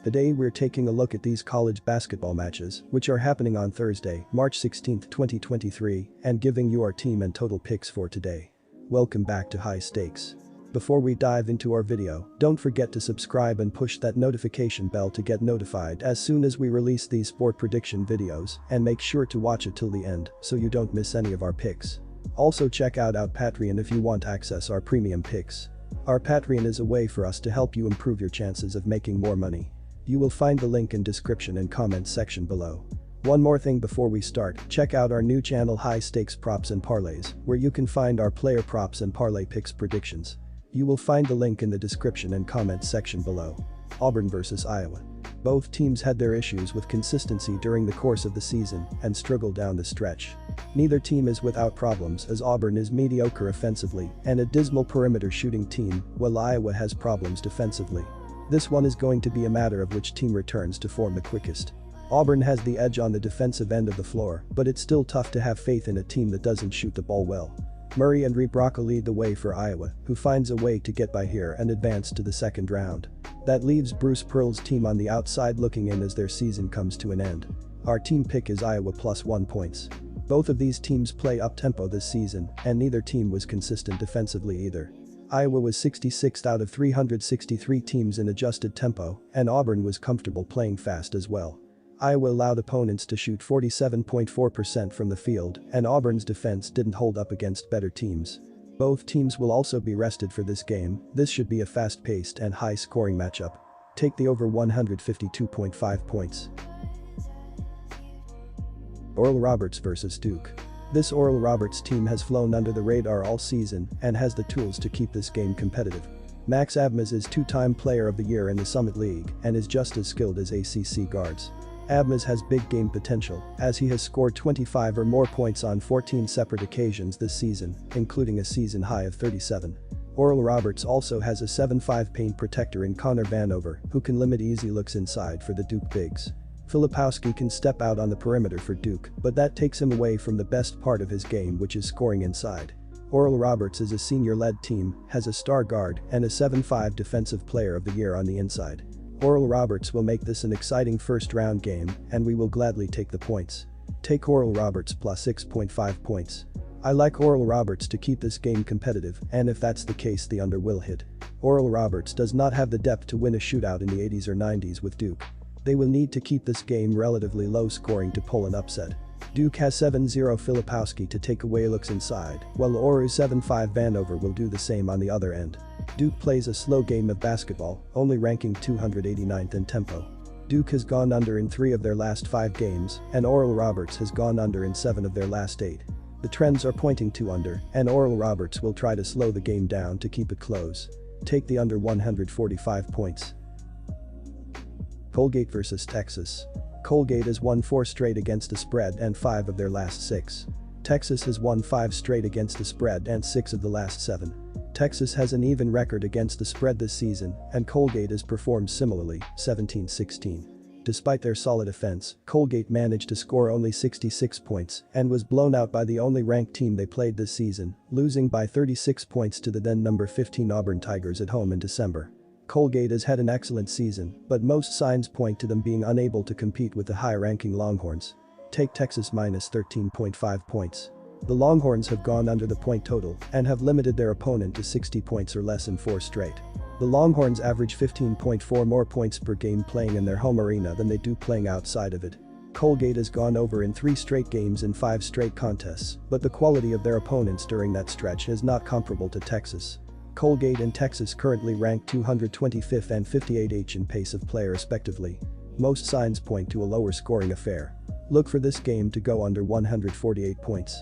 Today we're taking a look at these college basketball matches, which are happening on Thursday, March 16, 2023, and giving you our team and total picks for today. Welcome back to High Stakes. Before we dive into our video, don't forget to subscribe and push that notification bell to get notified as soon as we release these sport prediction videos, and make sure to watch it till the end so you don't miss any of our picks. Also check out our Patreon if you want access our premium picks. Our Patreon is a way for us to help you improve your chances of making more money. You will find the link in description and comments section below. One more thing before we start, check out our new channel High Stakes Props and Parlays, where you can find our player props and parlay picks predictions. You will find the link in the description and comments section below. Auburn vs Iowa. Both teams had their issues with consistency during the course of the season and struggled down the stretch. Neither team is without problems, as Auburn is mediocre offensively and a dismal perimeter shooting team, while Iowa has problems defensively. This one is going to be a matter of which team returns to form the quickest. Auburn has the edge on the defensive end of the floor, but it's still tough to have faith in a team that doesn't shoot the ball well. Murray and Rebrocka lead the way for Iowa, who finds a way to get by here and advance to the second round. That leaves Bruce Pearl's team on the outside looking in as their season comes to an end. Our team pick is Iowa plus 1 points. Both of these teams play up-tempo this season, and neither team was consistent defensively either. Iowa was 66th out of 363 teams in adjusted tempo, and Auburn was comfortable playing fast as well. Iowa allowed opponents to shoot 47.4% from the field, and Auburn's defense didn't hold up against better teams. Both teams will also be rested for this game. This should be a fast-paced and high-scoring matchup. Take the over 152.5 points. Oral Roberts vs Duke. This Oral Roberts team has flown under the radar all season and has the tools to keep this game competitive. Max Abmas is two-time Player of the Year in the Summit League and is just as skilled as ACC guards. Abmas has big game potential, as he has scored 25 or more points on 14 separate occasions this season, including a season high of 37. Oral Roberts also has a 7'5" paint protector in Connor Vanover, who can limit easy looks inside for the Duke bigs. Filipowski can step out on the perimeter for Duke, but that takes him away from the best part of his game, which is scoring inside. Oral Roberts is a senior-led team, has a star guard, and a 7'5" Defensive Player of the Year on the inside. Oral Roberts will make this an exciting first-round game, and we will gladly take the points. Take Oral Roberts plus 6.5 points. I like Oral Roberts to keep this game competitive, and if that's the case, the under will hit. Oral Roberts does not have the depth to win a shootout in the 80s or 90s with Duke. They will need to keep this game relatively low scoring to pull an upset. Duke has 7'0" Filipowski to take away looks inside, while Oru's 7'5" Vanover will do the same on the other end. Duke plays a slow game of basketball, only ranking 289th in tempo. Duke has gone under in 3 of their last 5 games, and Oral Roberts has gone under in 7 of their last 8. The trends are pointing to under, and Oral Roberts will try to slow the game down to keep it close. Take the under 145 points. Colgate vs Texas. Colgate has won 4 straight against the spread and 5 of their last 6. Texas has won 5 straight against the spread and 6 of the last 7. Texas has an even record against the spread this season, and Colgate has performed similarly, 17-16. Despite their solid offense, Colgate managed to score only 66 points and was blown out by the only ranked team they played this season, losing by 36 points to the then number 15 Auburn Tigers at home in December. Colgate has had an excellent season, but most signs point to them being unable to compete with the high-ranking Longhorns. Take Texas minus 13.5 points. The Longhorns have gone under the point total and have limited their opponent to 60 points or less in 4 straight. The Longhorns average 15.4 more points per game playing in their home arena than they do playing outside of it. Colgate has gone over in 3 straight games in 5 straight contests, but the quality of their opponents during that stretch is not comparable to Texas. Colgate and Texas currently rank 225th and 58th in pace of play respectively. Most signs point to a lower scoring affair. Look for this game to go under 148 points.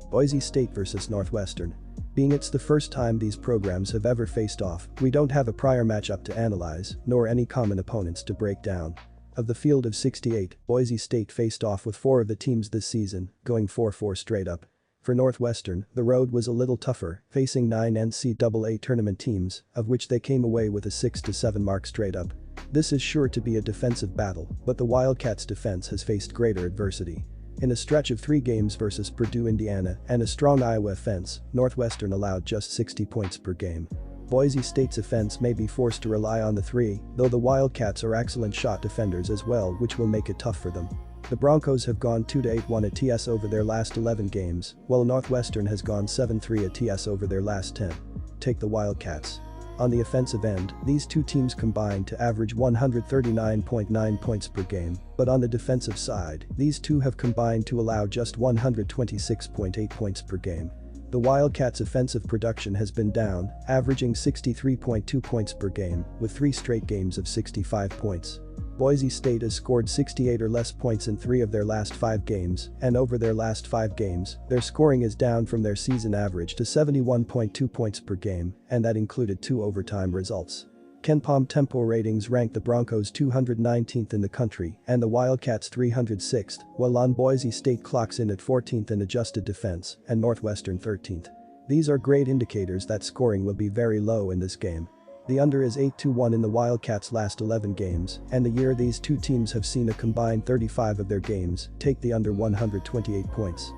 Boise State vs Northwestern. Being it's the first time these programs have ever faced off, we don't have a prior matchup to analyze, nor any common opponents to break down. Of the field of 68, Boise State faced off with 4 of the teams this season, going 4-4 straight up. For Northwestern, the road was a little tougher, facing 9 NCAA tournament teams, of which they came away with a 6-7 mark straight up. This is sure to be a defensive battle, but the Wildcats' defense has faced greater adversity. In a stretch of 3 games versus Purdue, Indiana, and a strong Iowa offense, Northwestern allowed just 60 points per game. Boise State's offense may be forced to rely on the three, though the Wildcats are excellent shot defenders as well, which will make it tough for them. The Broncos have gone 2-8-1 at TS over their last 11 games, while Northwestern has gone 7-3 at TS over their last 10. Take the Wildcats. On the offensive end, these two teams combined to average 139.9 points per game, but on the defensive side, these two have combined to allow just 126.8 points per game. The Wildcats' offensive production has been down, averaging 63.2 points per game, with 3 straight games of 65 points. Boise State has scored 68 or less points in 3 of their last 5 games, and over their last 5 games, their scoring is down from their season average to 71.2 points per game, and that included 2 overtime results. KenPom tempo ratings rank the Broncos 219th in the country and the Wildcats 306th, while Boise State clocks in at 14th in adjusted defense and Northwestern 13th. These are great indicators that scoring will be very low in this game. The under is 8-1 in the Wildcats' last 11 games, and the year these two teams have seen a combined 35 of their games, take the under 128 points.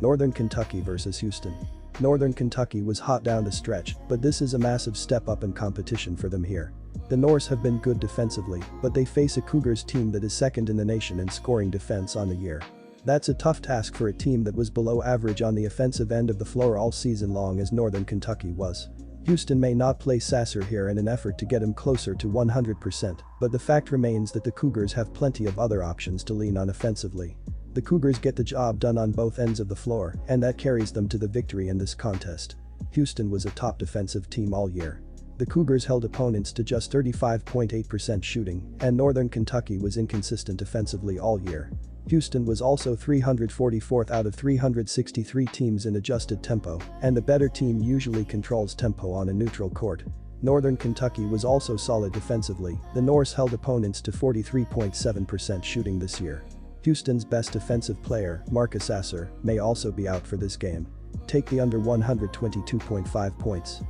Northern Kentucky vs Houston. Northern Kentucky was hot down the stretch, but this is a massive step up in competition for them here. The Norse have been good defensively, but they face a Cougars team that is second in the nation in scoring defense on the year. That's a tough task for a team that was below average on the offensive end of the floor all season long as Northern Kentucky was. Houston may not play Sasser here in an effort to get him closer to 100%, but the fact remains that the Cougars have plenty of other options to lean on offensively. The Cougars get the job done on both ends of the floor, and that carries them to the victory in this contest. Houston was a top defensive team all year. The Cougars held opponents to just 35.8% shooting, and Northern Kentucky was inconsistent offensively all year. Houston was also 344th out of 363 teams in adjusted tempo, and the better team usually controls tempo on a neutral court. Northern Kentucky was also solid defensively. The Norse held opponents to 43.7% shooting this year. Houston's best defensive player, Marcus Sasser, may also be out for this game. Take the under 122.5 points.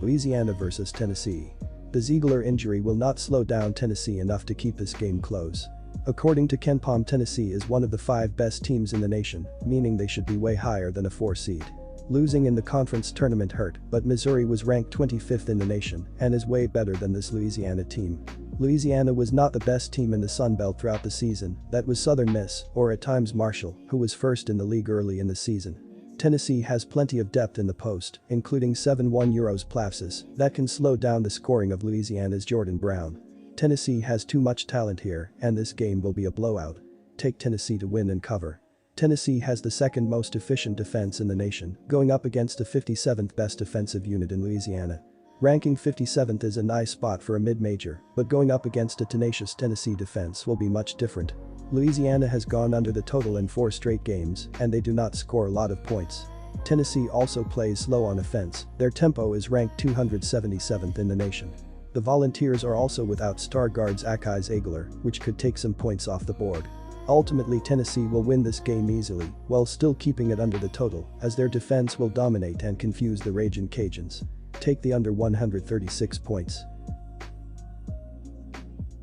Louisiana vs Tennessee. The Ziegler injury will not slow down Tennessee enough to keep this game close. According to KenPom, Tennessee is one of the 5 best teams in the nation, meaning they should be way higher than a 4 seed. Losing in the conference tournament hurt, but Missouri was ranked 25th in the nation and is way better than this Louisiana team. Louisiana was not the best team in the Sun Belt throughout the season, that was Southern Miss, or at times Marshall, who was first in the league early in the season. Tennessee has plenty of depth in the post, including 7'1" Plavsis, that can slow down the scoring of Louisiana's Jordan Brown. Tennessee has too much talent here, and this game will be a blowout. Take Tennessee to win and cover. Tennessee has the second most efficient defense in the nation, going up against the 57th best defensive unit in Louisiana. Ranking 57th is a nice spot for a mid-major, but going up against a tenacious Tennessee defense will be much different. Louisiana has gone under the total in 4 straight games, and they do not score a lot of points. Tennessee also plays slow on offense. Their tempo is ranked 277th in the nation. The Volunteers are also without star guards Akai Ziegler, which could take some points off the board. Ultimately, Tennessee will win this game easily, while still keeping it under the total, as their defense will dominate and confuse the Ragin' Cajuns. Take the under 136 points.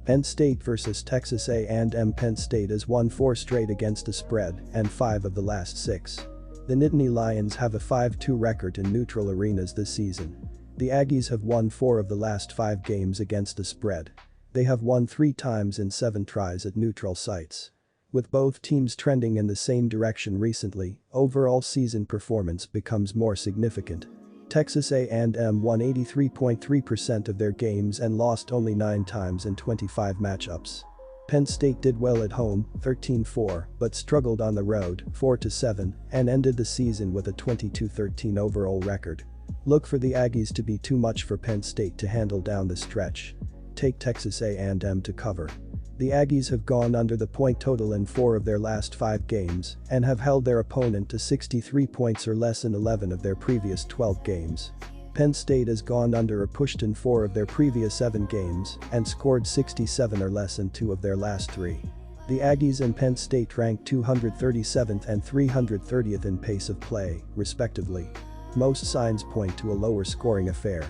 Penn State vs Texas A&M. Penn State has won 4 straight against the spread and 5 of the last 6. The Nittany Lions have a 5-2 record in neutral arenas this season. The Aggies have won 4 of the last 5 games against the spread. They have won 3 times in 7 tries at neutral sites. With both teams trending in the same direction recently, overall season performance becomes more significant. Texas A&M won 83.3% of their games and lost only 9 times in 25 matchups. Penn State did well at home, 13-4, but struggled on the road, 4-7, and ended the season with a 22-13 overall record. Look for the Aggies to be too much for Penn State to handle down the stretch. Take Texas A&M to cover. The Aggies have gone under the point total in 4 of their last 5 games and have held their opponent to 63 points or less in 11 of their previous 12 games. Penn State has gone under or pushed in 4 of their previous 7 games and scored 67 or less in 2 of their last 3. The Aggies and Penn State rank 237th and 330th in pace of play, respectively. Most signs point to a lower scoring affair.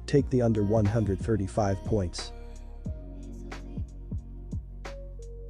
Take the under 135 points.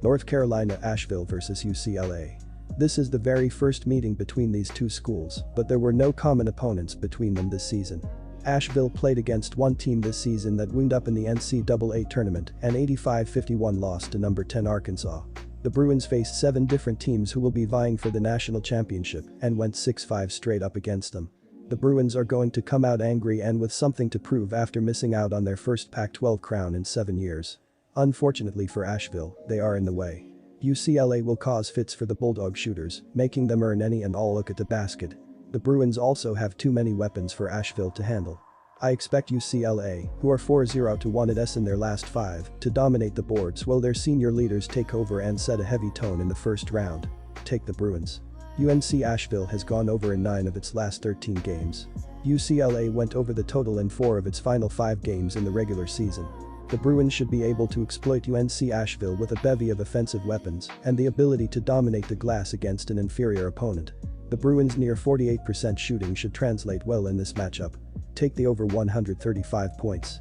North Carolina Asheville vs UCLA. This is the very first meeting between these two schools, but there were no common opponents between them this season. Asheville played against one team this season that wound up in the NCAA tournament and 85-51 lost to number 10 Arkansas. The Bruins faced 7 different teams who will be vying for the national championship and went 6-5 straight up against them. The Bruins are going to come out angry and with something to prove after missing out on their first Pac-12 crown in 7 years. Unfortunately for Asheville, they are in the way. UCLA will cause fits for the Bulldog shooters, making them earn any and all look at the basket. The Bruins also have too many weapons for Asheville to handle. I expect UCLA, who are 4-0-1 in their last 5, to dominate the boards while their senior leaders take over and set a heavy tone in the first round. Take the Bruins. UNC Asheville has gone over in 9 of its last 13 games. UCLA went over the total in 4 of its final 5 games in the regular season. The Bruins should be able to exploit UNC Asheville with a bevy of offensive weapons and the ability to dominate the glass against an inferior opponent. The Bruins' near 48% shooting should translate well in this matchup. Take the over 135 points.